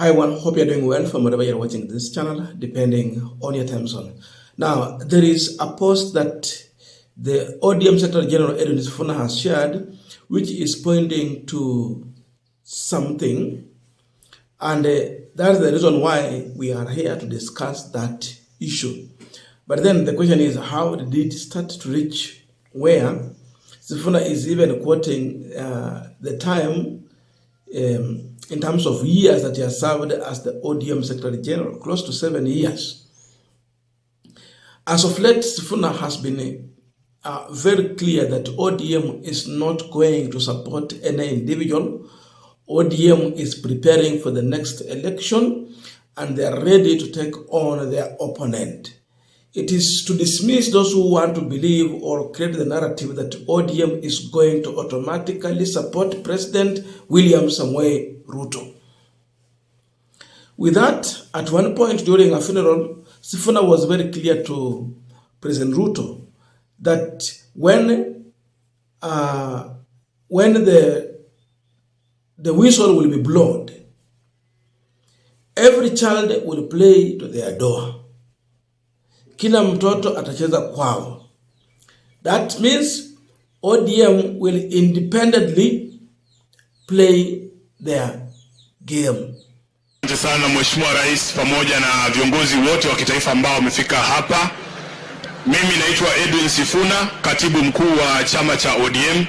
Hi everyone, hope you're doing well from wherever you're watching this channel, depending on your time zone. Now, there is a post that the ODM Secretary General Edwin Sifuna has shared, which is pointing to something, and that's the reason why we are here to discuss that issue. But then the question is, how did it start to reach where Sifuna is even quoting the time in terms of years that he has served as the ODM Secretary General, close to 7 years. As of late, Sifuna has been very clear that ODM is not going to support any individual. ODM is preparing for the next election and they are ready to take on their opponent. It is to dismiss those who want to believe or create the narrative that ODM is going to automatically support President William Samoei Ruto. With that, at one point during a funeral, Sifuna was very clear to President Ruto that when the whistle will be blown, every child will play to their door. Kila mtoto atacheza kwao. That means ODM will independently play their game. Asante sana Mheshimiwa Rais pamoja na viongozi wote wa kitaifa ambao wamefika hapa. Mimi naitwa Edwin Sifuna, katibu mkuu wa chama cha ODM,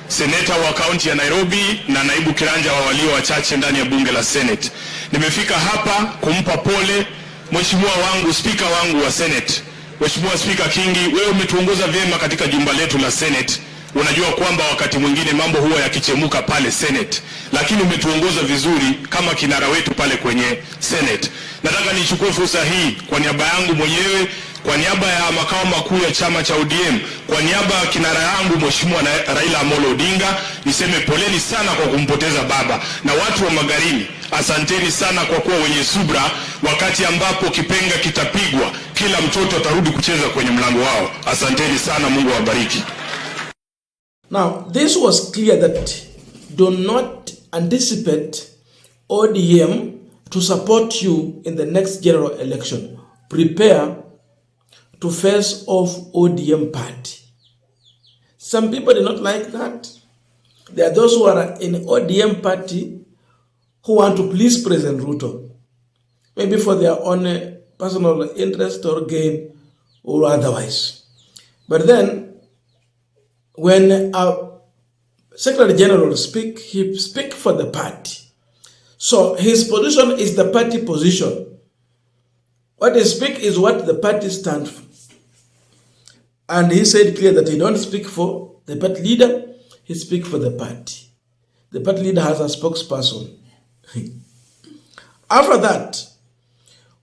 seneta wa kaunti ya Nairobi na naibu kiranja wa walio wachache ndani ya bunge la Senate. Nimefika hapa kumpa pole Mheshimiwa wangu, spika wangu wa Senate. Mheshimiwa Spika Kingi, wewe umetuongoza vyema katika jumba letu la Senate. Unajua kwamba wakati mwingine mambo huwa yakichemuka pale Senate, lakini umetuongoza vizuri kama kinara wetu pale kwenye Senate. Nataka nichukue fursa hii kwa niaba yangu mwenyewe, kwa niaba ya makao makuu ya chama cha ODM, kwa niaba ya kinara yangu Mheshimiwa Raila Amolo Odinga, niseme poleni sana kwa kumpoteza baba. Na watu wa Magarini, asanteni sana kwa kuwa wenye subra wakati ambapo kipenga kitapigwa, kila mtoto atarudi kucheza kwenye mlango wao. Asanteni sana, Mungu awabariki. Now, this was clear that do not anticipate ODM to support you in the next general election. Prepare to face off ODM party. Some people do not like that. There are those who are in ODM party who want to please President Ruto, maybe for their own personal interest or gain or otherwise. But then, when a Secretary General speak, he speak for the party. So his position is the party position. What he speak is what the party stand for. And he said clear that he don't speak for the party leader, he speak for the party. The party leader has a spokesperson. After that,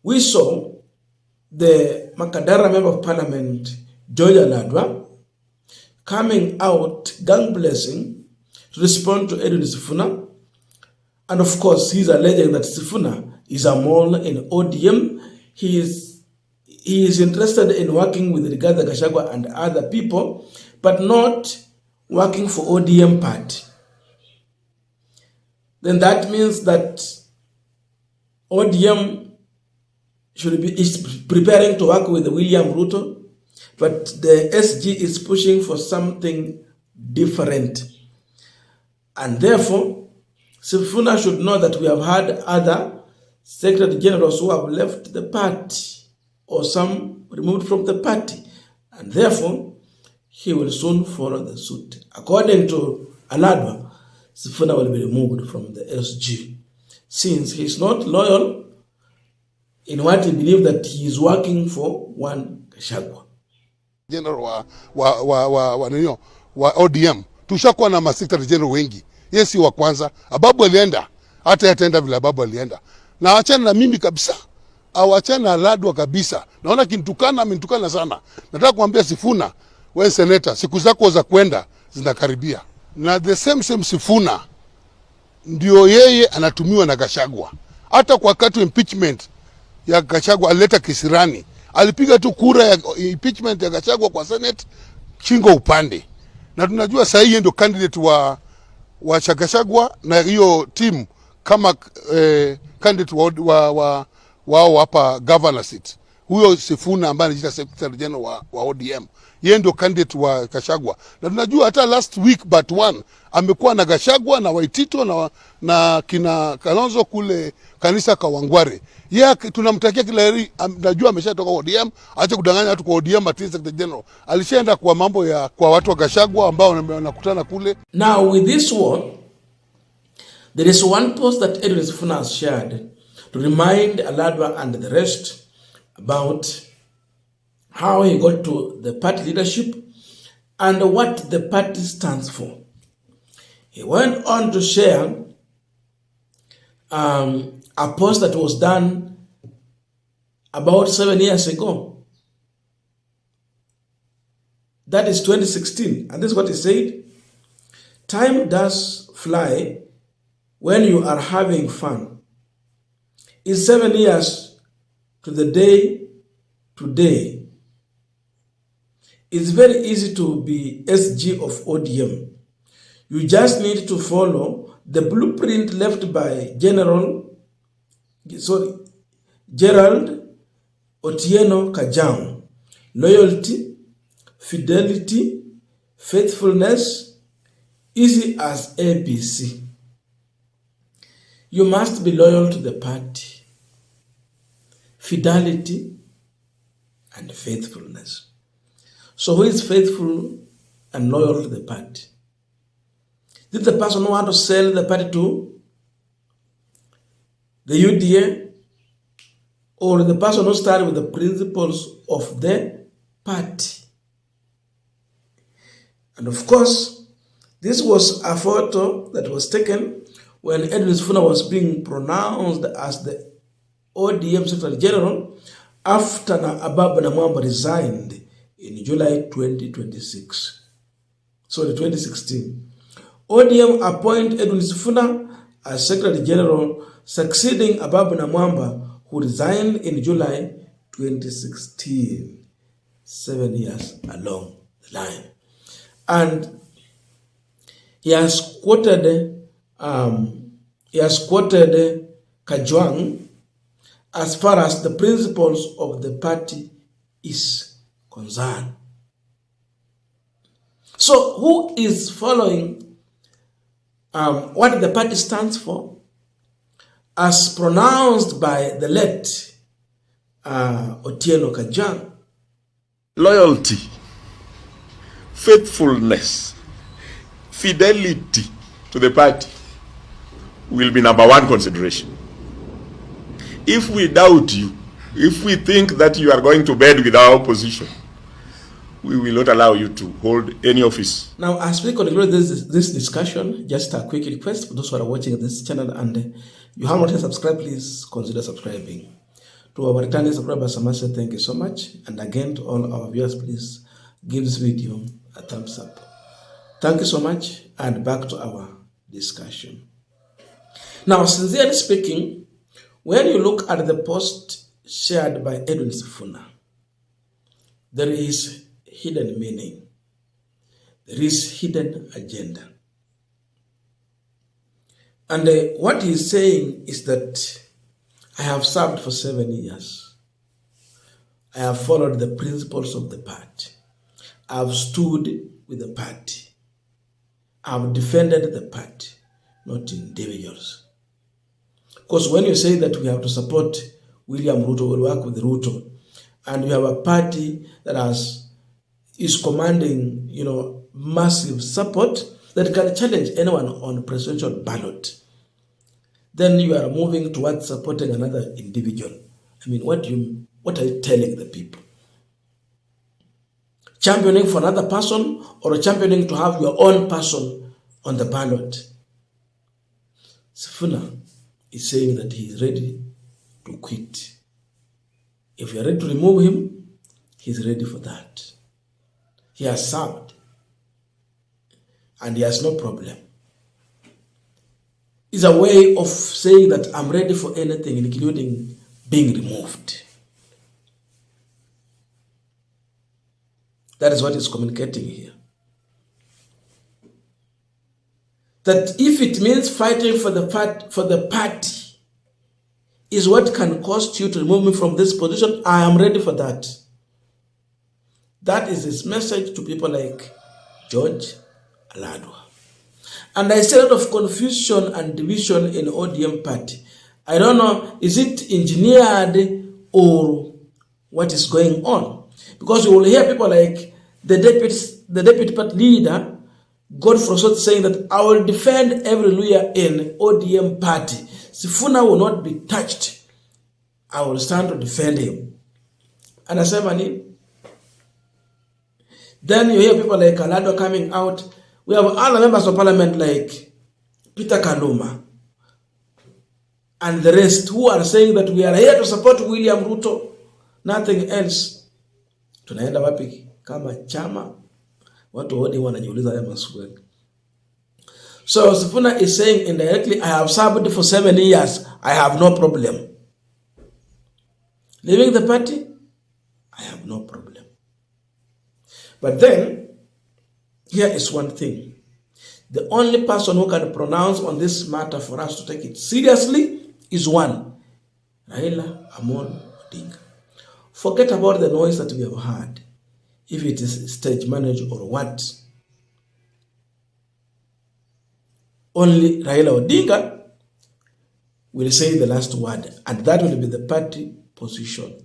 we saw the Makadara Member of Parliament, George Aladwa, coming out gang blessing to respond to Edwin Sifuna. And of course, he's alleging that Sifuna is a mole in ODM. He is interested in working with Rigathi Gachagua and other people, but not working for ODM party. Then that means that ODM is preparing to work with William Ruto, but the SG is pushing for something different. And therefore, Sifuna should know that we have had other Secretary Generals who have left the party or some removed from the party. And therefore, he will soon follow the suit. According to Aladwa, Sifuna will be removed from the SG since he is not loyal in what he believes that he is working for one Gachagua. General wa ODM tushakuwa na Secretary General wengi. Yesi wa kwanza Ababu alienda, hata yataenda vile Ababu alienda. Na achana na mimi kabisa. Awachana na Aladwa kabisa. Naona kintukana amenitukana sana. Nataka kuambia Sifuna, wewe senator, siku zako za kwenda zinakaribia. Na the same Sifuna ndio yeye anatumiwa na Gachagua. Hata kwa wakati impeachment ya Gachagua alileta kisirani. Alipiga tu kura ya impeachment ya Gachagua kwa Senate chingo upande. Na tunajua sasa yeye ndio candidate wa Gachagua na hiyo team kama candidate wao hapa governor seat. Huyo Sifuna ambaye anajiita secretary general wa ODM. Yeye ndio candidate wa Gachagua. Na tunajua hata last week but one amekuwa na Gachagua na Waitito na kina Kalonzo kule kanisa Kawangware. Yeye tunamtakia kila heri, najua ameshatoka ODM, acha kudanganya watu kwa ODM ati secretary general. Alishaenda kwa mambo ya kwa watu wa Gachagua ambao wanakutana kule. Now with this one, there is one post that Edwin Sifuna has shared to remind Aladwa and the rest about how he got to the party leadership and what the party stands for. He went on to share a post that was done about 7 years ago. That is 2016. And this is what he said. Time does fly when you are having fun. It's 7 years to the day today. It's very easy to be SG of ODM. You just need to follow the blueprint left by Gerald Otieno Kajang. Loyalty, fidelity, faithfulness, easy as ABC. You must be loyal to the party. Fidelity and faithfulness. So who is faithful and loyal to the party? Is it the person who wants to sell the party to the UDA, or the person who started with the principles of the party? And of course, this was a photo that was taken when Edwin Sifuna was being pronounced as the ODM Secretary General after Ababa Namwamba resigned in July 2026. Sorry, 2016. ODM appointed Edwin Sifuna as Secretary General, succeeding Ababa Namwamba, who resigned in July 2016. 7 years along the line. And he has quoted Kajwang as far as the principles of the party is concerned. So who is following what the party stands for as pronounced by the late Otieno Kajwang? Loyalty, faithfulness, fidelity to the party will be number one consideration. If we doubt you, if we think that you are going to bed with our opposition, we will not allow you to hold any office. Now, as we conclude this discussion, just a quick request for those who are watching this channel and you have not yet subscribed, please consider subscribing. To our returning subscribers, I must say thank you so much. And again, to all our viewers, please give this video a thumbs up. Thank you so much, and back to our discussion. Now, sincerely speaking, when you look at the post shared by Edwin Sifuna, there is hidden meaning. There is hidden agenda. And what he's saying is that I have served for 7 years. I have followed the principles of the party. I have stood with the party. I have defended the party, not individuals. Because when you say that we have to support William Ruto, we'll work with Ruto, and you have a party that is commanding, massive support that can challenge anyone on presidential ballot, then you are moving towards supporting another individual. I mean, what are you telling the people? Championing for another person, or championing to have your own person on the ballot? Sifuna is saying that he is ready to quit. If you are ready to remove him, he is ready for that. He has served, and he has no problem. It's a way of saying that I'm ready for anything, including being removed. That is what he's communicating here. That if it means fighting for the party, is what can cost you to remove me from this position. I am ready for that. That is his message to people like George Aladwa. And I see a lot of confusion and division in ODM party. I don't know, is it engineered or what is going on? Because you will hear people like the deputy party leader, Godfrey Osot, saying that I will defend every lawyer in ODM party. Sifuna will not be touched. I will stand to defend him. And I say, Mani. Then you hear people like Kalado coming out. We have other members of parliament like Peter Kaluma and the rest who are saying that we are here to support William Ruto, nothing else. Tunaenda wapi kama chama? Watu wote wanajiuliza haya maswali. So Sifuna is saying indirectly, I have served for 7 years. I have no problem. Leaving the party, I have no problem. But then, here is one thing. The only person who can pronounce on this matter for us to take it seriously is one, Raila Amolo Odinga. Forget about the noise that we have heard, if it is stage managed or what. Only Raila Odinga will say the last word, and that will be the party position.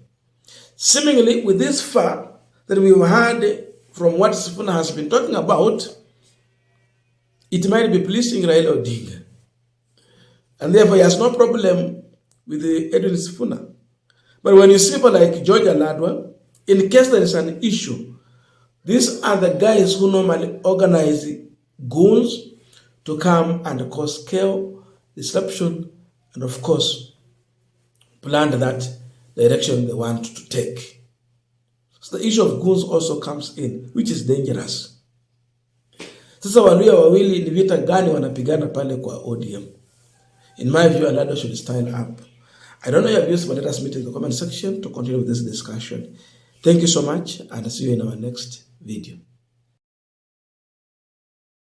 Seemingly, with this far that we've heard from what Sifuna has been talking about, it might be pleasing Raila Odinga. And therefore, he has no problem with the Edwin Sifuna. But when you see people like George Aladwa, in case there is an issue, these are the guys who normally organize goons to come and cause chaos, disruption, and of course, plan that direction they want to take. So the issue of goons also comes in, which is dangerous. Sasa waluya wawili ni vita gani wanapigana pale kwa ODM? In my view, Aladwa should stand up. I don't know your views, but let us meet in the comment section to continue with this discussion. Thank you so much, and see you in our next video.